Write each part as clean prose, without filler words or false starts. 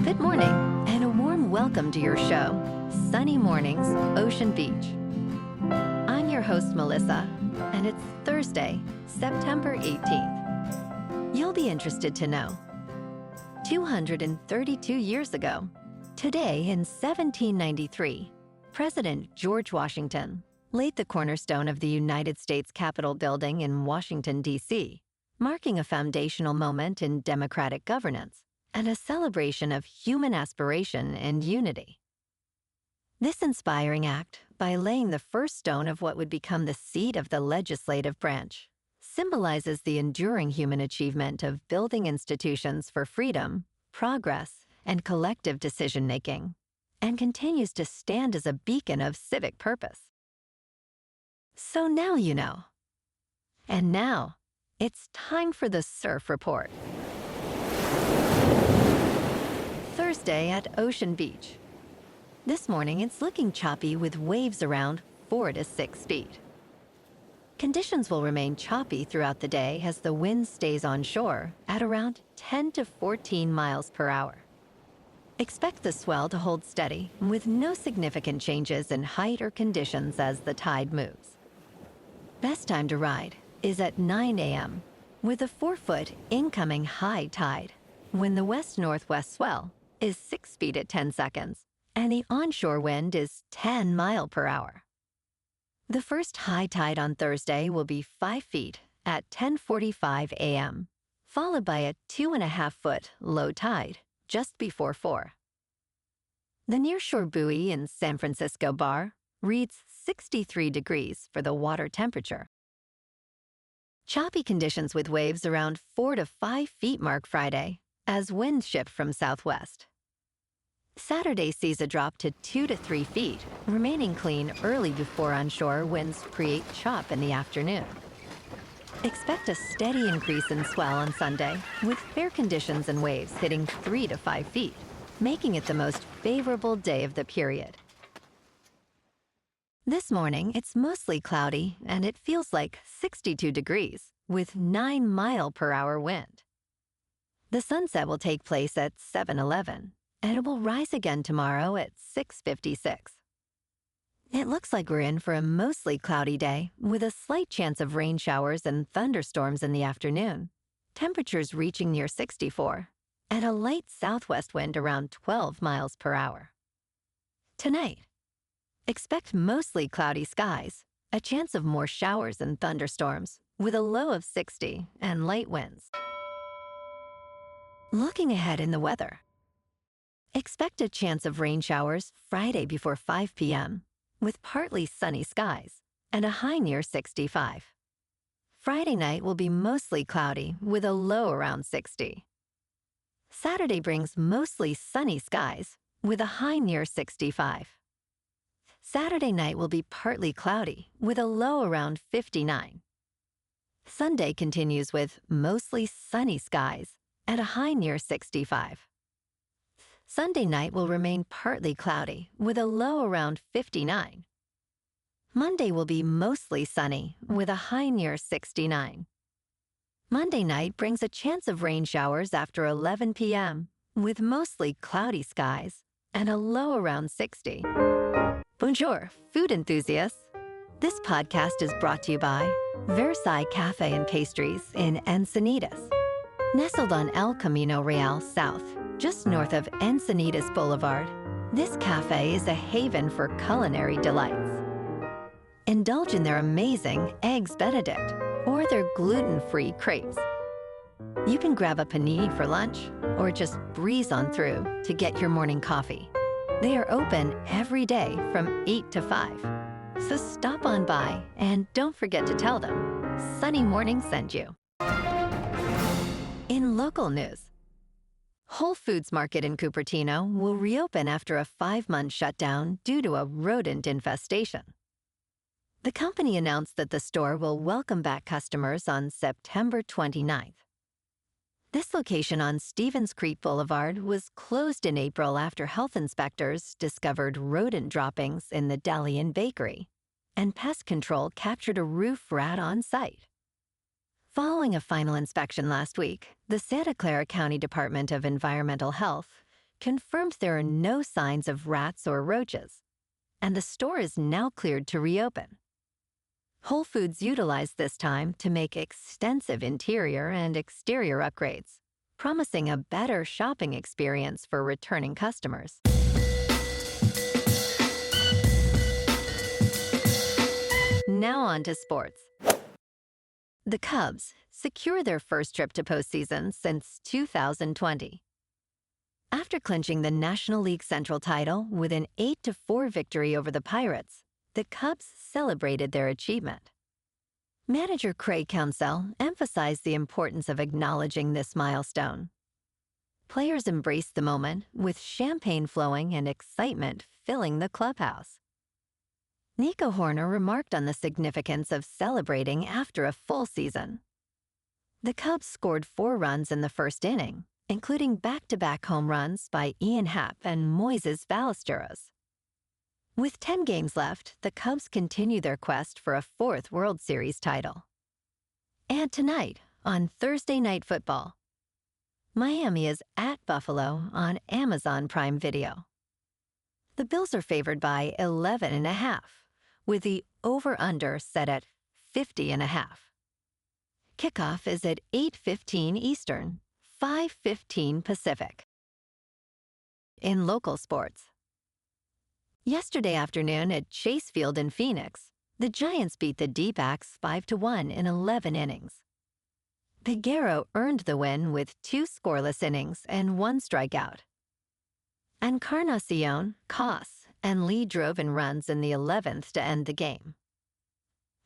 Good morning, and a warm welcome to your show, Sunny Mornings, Ocean Beach. I'm your host, Melissa, and it's Thursday, September 18th. You'll be interested to know, 232 years ago, today in 1793, President George Washington laid the cornerstone of the United States Capitol building in Washington, D.C., marking a foundational moment in democratic governance and a celebration of human aspiration and unity. This inspiring act, by laying the first stone of what would become the seat of the legislative branch, symbolizes the enduring human achievement of building institutions for freedom, progress, and collective decision-making, and continues to stand as a beacon of civic purpose. So now you know. And now, it's time for the Surf Report. Thursday at Ocean Beach. This morning, it's looking choppy with waves around 4 to 6 feet. Conditions will remain choppy throughout the day as the wind stays on shore at around 10 to 14 miles per hour. Expect the swell to hold steady with no significant changes in height or conditions as the tide moves. Best time to ride is at 9 a.m. with a 4-foot incoming high tide when the west-northwest swell is 6 feet at 10 seconds and the onshore wind is 10 miles per hour. The first high tide on Thursday will be 5 feet at 10:45 a.m., followed by a 2.5-foot low tide just before 4. The nearshore buoy in San Francisco Bar reads 63 degrees for the water temperature. Choppy conditions with waves around 4 to 5 feet mark Friday as winds shift from southwest. Saturday sees a drop to 2 to 3 feet, remaining clean early before onshore winds create chop in the afternoon. Expect a steady increase in swell on Sunday, with fair conditions and waves hitting 3 to 5 feet, making it the most favorable day of the period. This morning, it's mostly cloudy, and it feels like 62 degrees, with 9 mile per hour wind. The sunset will take place at 7:11, and it will rise again tomorrow at 6:56. It looks like we're in for a mostly cloudy day, with a slight chance of rain showers and thunderstorms in the afternoon, temperatures reaching near 64, and a light southwest wind around 12 miles per hour. Tonight, expect mostly cloudy skies, a chance of more showers and thunderstorms, with a low of 60 and light winds. Looking ahead in the weather, expect a chance of rain showers Friday before 5 p.m., with partly sunny skies and a high near 65. Friday night will be mostly cloudy with a low around 60. Saturday brings mostly sunny skies with a high near 65. Saturday night will be partly cloudy with a low around 59. Sunday continues with mostly sunny skies and a high near 65. Sunday night will remain partly cloudy with a low around 59. Monday will be mostly sunny with a high near 69. Monday night brings a chance of rain showers after 11 p.m. with mostly cloudy skies and a low around 60. Bonjour, food enthusiasts. This podcast is brought to you by Versailles Cafe and Pastries in Encinitas. Nestled on El Camino Real South, just north of Encinitas Boulevard, this cafe is a haven for culinary delights. Indulge in their amazing Eggs Benedict or their gluten-free crepes. You can grab a panini for lunch or just breeze on through to get your morning coffee. They are open every day from 8 to 5. So stop on by and don't forget to tell them Sunny Morning sent you. In local news, Whole Foods Market in Cupertino will reopen after a 5-month shutdown due to a rodent infestation. The company announced that the store will welcome back customers on September 29th. This location on Stevens Creek Boulevard was closed in April after health inspectors discovered rodent droppings in the deli and bakery, and pest control captured a roof rat on site. Following a final inspection last week, the Santa Clara County Department of Environmental Health confirmed there are no signs of rats or roaches, and the store is now cleared to reopen. Whole Foods utilized this time to make extensive interior and exterior upgrades, promising a better shopping experience for returning customers. Now on to sports. The Cubs secure their first trip to postseason since 2020. After clinching the National League Central title with an 8-4 victory over the Pirates, the Cubs celebrated their achievement. Manager Craig Counsell emphasized the importance of acknowledging this milestone. Players embraced the moment with champagne flowing and excitement filling the clubhouse. Nico Horner remarked on the significance of celebrating after a full season. The Cubs scored 4 runs in the first inning, including back-to-back home runs by Ian Happ and Moises Ballesteros. With 10 games left, the Cubs continue their quest for a 4th World Series title. And tonight, on Thursday Night Football, Miami is at Buffalo on Amazon Prime Video. The Bills are favored by 11.5, with the over-under set at 50.5. Kickoff is at 8:15 Eastern, 5:15 Pacific. In local sports. Yesterday afternoon at Chase Field in Phoenix, the Giants beat the D-backs 5-1 in 11 innings. Peguero earned the win with 2 scoreless innings and 1 strikeout. Encarnacion, Koss, and Lee drove in runs in the 11th to end the game.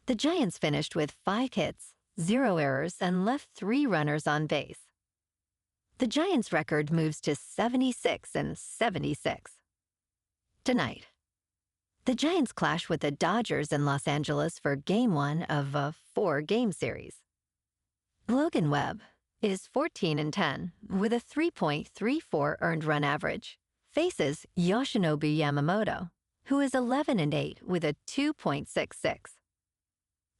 The Giants finished with 5 hits, 0 errors, and left 3 runners on base. The Giants' record moves to 76-76. Tonight, the Giants clash with the Dodgers in Los Angeles for Game 1 of a 4-game series. Logan Webb is 14-10 with a 3.34 earned run average, faces Yoshinobu Yamamoto, who is 11-8 with a 2.66.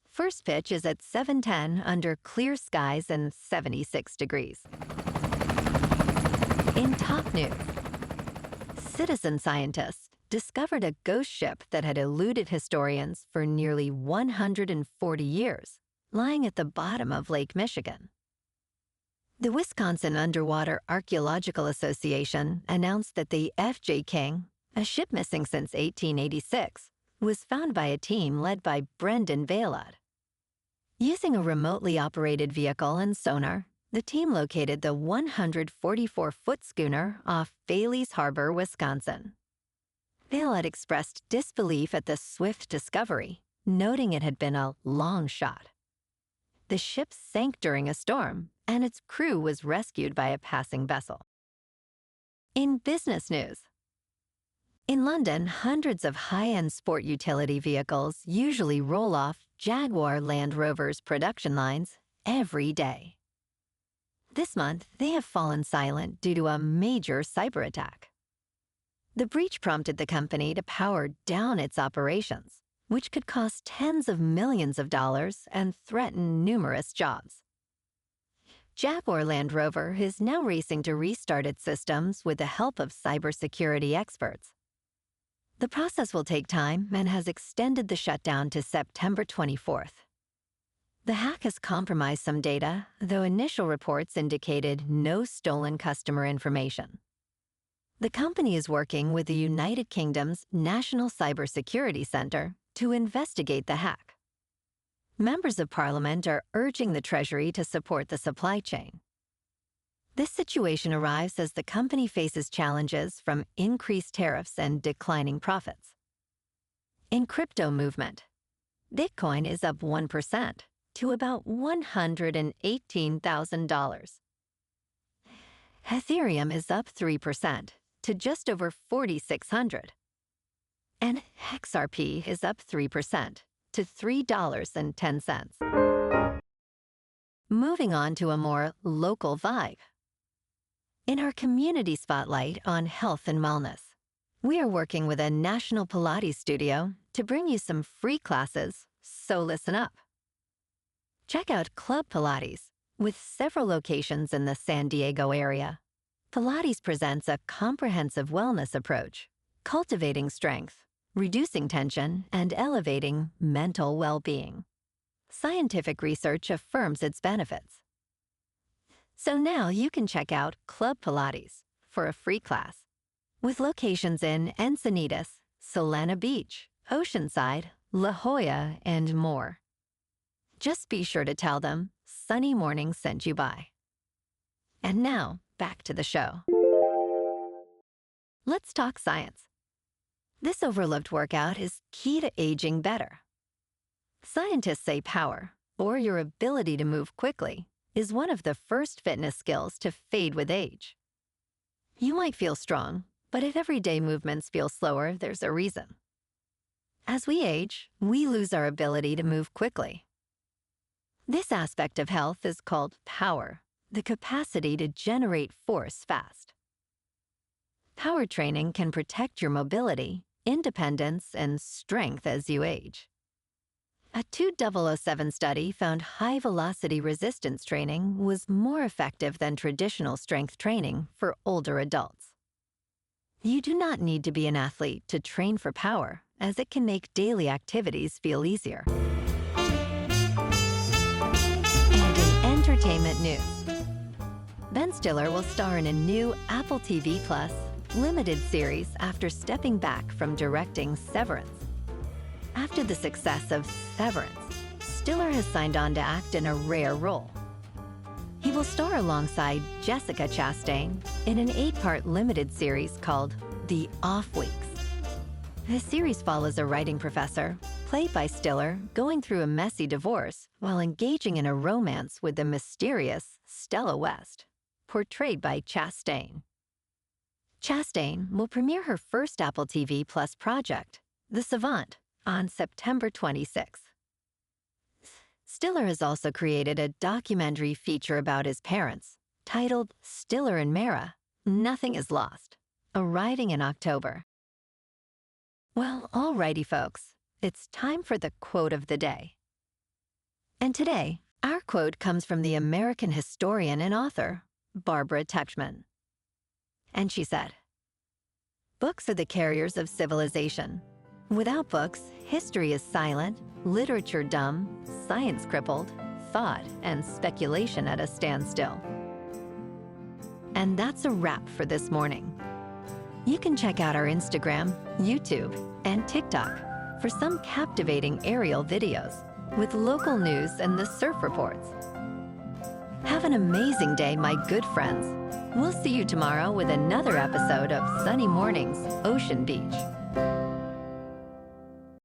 First pitch is at 7:10 under clear skies and 76 degrees. In top news, citizen scientists discovered a ghost ship that had eluded historians for nearly 140 years, lying at the bottom of Lake Michigan. The Wisconsin Underwater Archeological Association announced that the F.J. King, a ship missing since 1886, was found by a team led by Brendan Vailad. Using a remotely operated vehicle and sonar, the team located the 144-foot schooner off Bailey's Harbor, Wisconsin. Vailad expressed disbelief at the swift discovery, noting it had been a long shot. The ship sank during a storm, and its crew was rescued by a passing vessel. In business news, in London, hundreds of high-end sport utility vehicles usually roll off Jaguar Land Rover's production lines every day. This month, they have fallen silent due to a major cyberattack. The breach prompted the company to power down its operations, which could cost tens of millions of dollars and threaten numerous jobs. Jaguar Land Rover is now racing to restart its systems with the help of cybersecurity experts. The process will take time and has extended the shutdown to September 24th. The hack has compromised some data, though initial reports indicated no stolen customer information. The company is working with the United Kingdom's National Cybersecurity Center to investigate the hack. Members of Parliament are urging the Treasury to support the supply chain. This situation arrives as the company faces challenges from increased tariffs and declining profits. In crypto movement, Bitcoin is up 1% to about $118,000. Ethereum is up 3% to just over 4,600. And XRP is up 3% to $3.10. Moving on to a more local vibe. In our community spotlight on health and wellness, we are working with a national Pilates studio to bring you some free classes, so listen up. Check out Club Pilates, with several locations in the San Diego area. Pilates presents a comprehensive wellness approach, cultivating strength, reducing tension, and elevating mental well-being. Scientific research affirms its benefits. So now you can check out Club Pilates for a free class, with locations in Encinitas, Solana Beach, Oceanside, La Jolla, and more. Just be sure to tell them Sunny Morning sent you by. And now, back to the show. Let's talk science. This overlooked workout is key to aging better. Scientists say power, or your ability to move quickly, is one of the first fitness skills to fade with age. You might feel strong, but if everyday movements feel slower, there's a reason. As we age, we lose our ability to move quickly. This aspect of health is called power, the capacity to generate force fast. Power training can protect your mobility, independence, and strength as you age. A 2007 study found high-velocity resistance training was more effective than traditional strength training for older adults. You do not need to be an athlete to train for power, as it can make daily activities feel easier. And in entertainment news, Ben Stiller will star in a new Apple TV Plus limited series after stepping back from directing Severance. After the success of Severance, Stiller has signed on to act in a rare role. He will star alongside Jessica Chastain in an 8-part limited series called The Off Weeks. The series follows a writing professor, played by Stiller, going through a messy divorce while engaging in a romance with the mysterious Stella West, portrayed by Chastain. Chastain will premiere her first Apple TV Plus project, The Savant, on September 26th. Stiller has also created a documentary feature about his parents, titled Stiller and Mara, Nothing is Lost, arriving in October. Well, alrighty folks, it's time for the quote of the day. And today, our quote comes from the American historian and author, Barbara Tuchman. And she said, "Books are the carriers of civilization. Without books, history is silent, literature dumb, science crippled, thought and speculation at a standstill." And that's a wrap for this morning. You can check out our Instagram, YouTube, and TikTok for some captivating aerial videos with local news and the surf reports. Have an amazing day, my good friends. We'll see you tomorrow with another episode of Sunny Mornings, Ocean Beach.